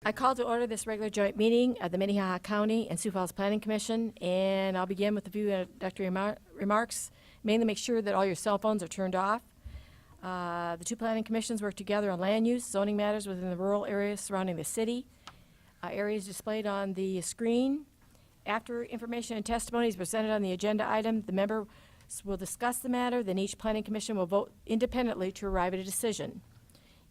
I call to order this regular joint meeting of the Minnehaha County and Sioux Falls Planning Commission, and I'll begin with a few introductory remarks. Mainly make sure that all your cell phones are turned off. The two planning commissions work together on land use, zoning matters within the rural areas surrounding the city. Areas displayed on the screen. After information and testimony is presented on the agenda item, the members will discuss the matter, then each planning commission will vote independently to arrive at a decision.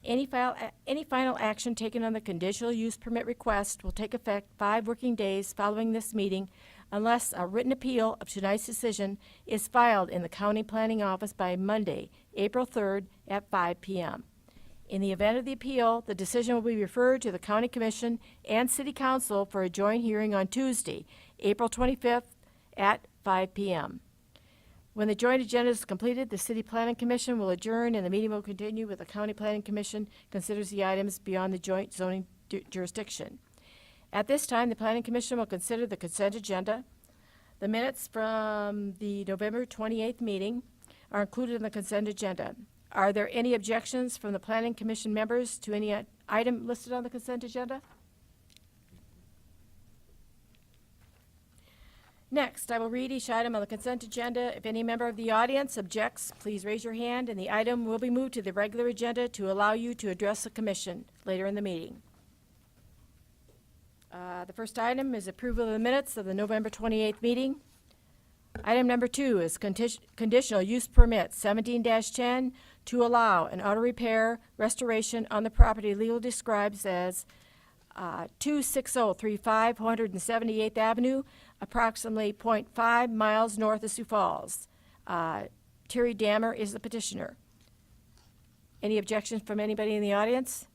Any final action taken on the conditional use permit request will take effect 5 working days following this meeting unless a written appeal of tonight's decision is filed in the county planning office by Monday, April 3rd at 5 p.m. In the event of the appeal, the decision will be referred to the county commission and city council for a joint hearing on Tuesday, April 25th at 5 p.m. When the joint agenda is completed, the City Planning Commission will adjourn and the meeting will continue with the County Planning Commission considers the items beyond the joint zoning jurisdiction. At this time, the Planning Commission will consider the consent agenda. The minutes from the November 28th meeting are included in the consent agenda. Are there any objections from the Planning Commission members to any item listed on the consent agenda? Next, I will read each item on the consent agenda. If any member of the audience objects, please raise your hand, and the item will be moved to the regular agenda to allow you to address the commission later in the meeting. The first item is approval of the minutes of the November 28th meeting. Item number 2 is conditional use permit 17-10 to allow an auto repair restoration on the property legally described as 26035 178th Avenue, approximately 0.5 miles north of Sioux Falls. Terry Dammer is the petitioner. Any objections from anybody in the audience?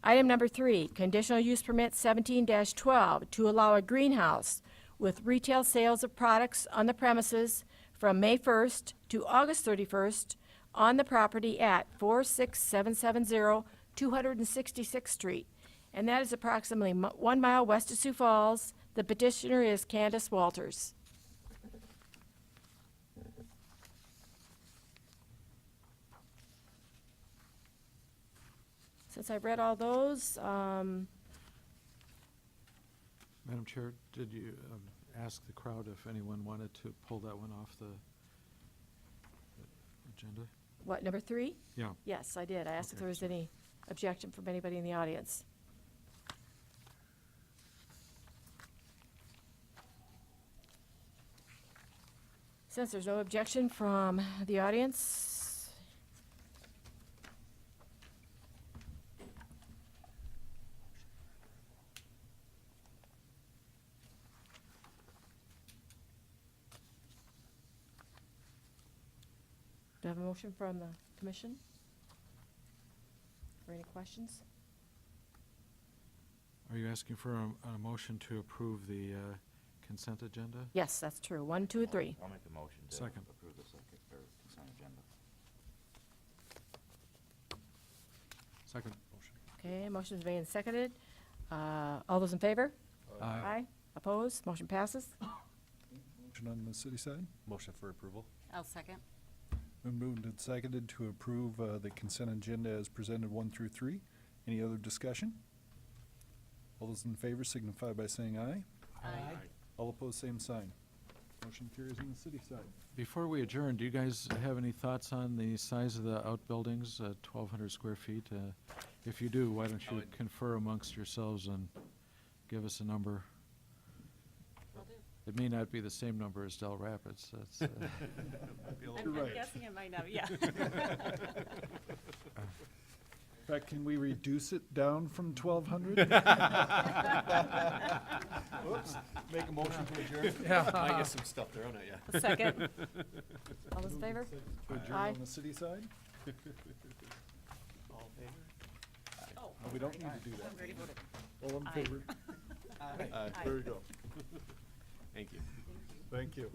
Item number 3, conditional use permit 17-12 to allow a greenhouse with retail sales of products on the premises from May 1st to August 31st on the property at 46770 266th Street, and that is approximately 1 mile west of Sioux Falls. The petitioner is Candace Walters. Since I've read all those, Madam Chair, did you ask the crowd if anyone wanted to pull that one off the agenda? what, number 3? Yeah. Yes, I did. I asked if Okay, there was sorry. any objection from anybody in the audience. Since there's no objection from the audience, do I have a motion from the commission? Or any questions? Are you asking for a motion to approve the consent agenda? Yes, that's true. 1, 2, 3. I'll make a motion to Second. approve the second or consent agenda. Second motion. Okay, motion is made and seconded. All those in favor? Aye. Opposed? Motion passes. Motion on the city side. Motion for approval. I'll second. Been moved and seconded to approve the consent agenda as presented 1 through 3. Any other discussion? All those in favor signify by saying aye. Aye. All opposed, same sign. Motion carries on the city side. Before we adjourn, do you guys have any thoughts on the size of the outbuildings, 1,200 square feet? If you do, why don't you confer amongst yourselves and give us a number? Will do. It may not be the same number as Del Rapids. That's, I'm right. guessing it might not, yeah. In fact, can we reduce it down from 1,200? Oops, make a motion to adjourn. Yeah. I get some stuff thrown at you. Second. All those in favor? To adjourn Aye. on the city side? All in favor? Oh, No, we don't need to do that. I'm ready to vote. All in Aye. favor? Aye. Aye. There you go. Thank you. Thank you.